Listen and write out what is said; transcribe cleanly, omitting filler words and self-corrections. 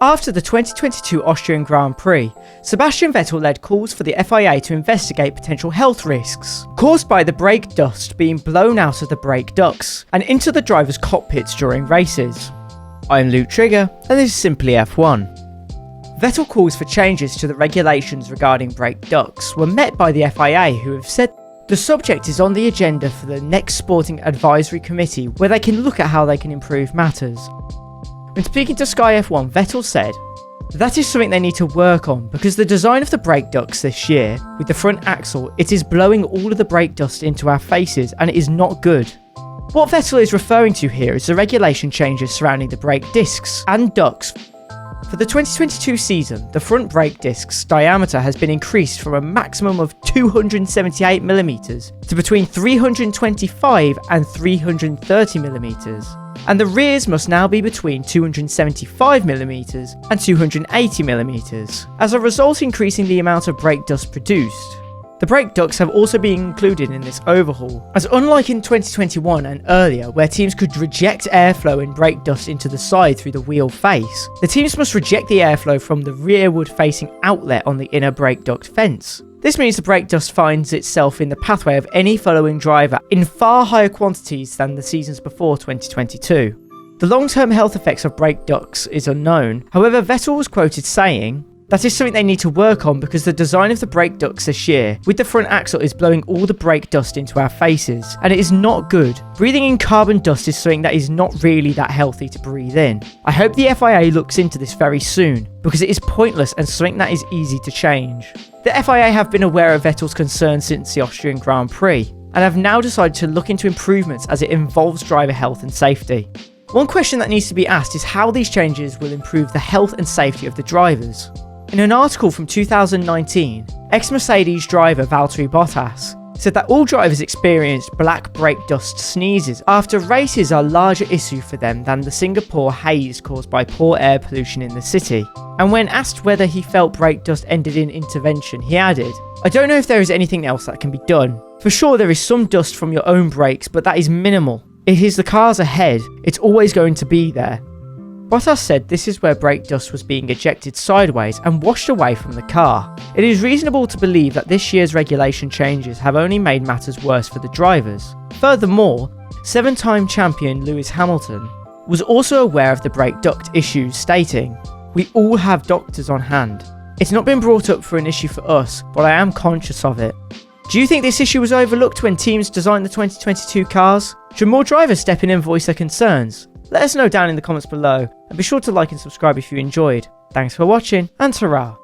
After the 2022 Austrian Grand Prix, Sebastian Vettel led calls for the FIA to investigate potential health risks caused by the brake dust being blown out of the brake ducts and into the driver's cockpits during races. I'm Luke Trigger, and this is Simply F1. Vettel calls for changes to the regulations regarding brake ducts were met by the FIA, who have said the subject is on the agenda for the next Sporting Advisory Committee, where they can look at how they can improve matters. When speaking to Sky F1, Vettel said, "That is something they need to work on, because the design of the brake ducts this year, with the front axle, it is blowing all of the brake dust into our faces and it is not good." What Vettel is referring to here is the regulation changes surrounding the brake discs and ducts. For the 2022 season, the front brake disc's diameter has been increased from a maximum of 278mm to between 325 and 330mm. And the rears must now be between 275mm and 280mm, as a result increasing the amount of brake dust produced. The brake ducts have also been included in this overhaul, as unlike in 2021 and earlier, where teams could reject airflow and brake dust into the side through the wheel face, the teams must reject the airflow from the rearward facing outlet on the inner brake duct fence. This means the brake dust finds itself in the pathway of any following driver in far higher quantities than the seasons before 2022. The long-term health effects of brake ducts is unknown. However, Vettel was quoted saying, "That is something they need to work on, because the design of the brake ducts this year with the front axle is blowing all the brake dust into our faces, and it is not good. Breathing in carbon dust is something that is not really that healthy to breathe in. I hope the FIA looks into this very soon, because it is pointless and something that is easy to change." The FIA have been aware of Vettel's concerns since the Austrian Grand Prix, and have now decided to look into improvements as it involves driver health and safety. One question that needs to be asked is how these changes will improve the health and safety of the drivers. In an article from 2019, ex-Mercedes driver Valtteri Bottas said that all drivers experienced black brake dust sneezes after races are a larger issue for them than the Singapore haze caused by poor air pollution in the city. And when asked whether he felt brake dust ended in intervention, he added, "I don't know if there is anything else that can be done. For sure there is some dust from your own brakes, but that is minimal. It is the cars ahead, it's always going to be there." Bottas said this is where brake dust was being ejected sideways and washed away from the car. It is reasonable to believe that this year's regulation changes have only made matters worse for the drivers. Furthermore, 7-time champion Lewis Hamilton was also aware of the brake duct issues, stating, "We all have doctors on hand. It's not been brought up for an issue for us, but I am conscious of it." Do you think this issue was overlooked when teams designed the 2022 cars? Should more drivers step in and voice their concerns? Let us know down in the comments below, and be sure to like and subscribe if you enjoyed. Thanks for watching, and ta-ra!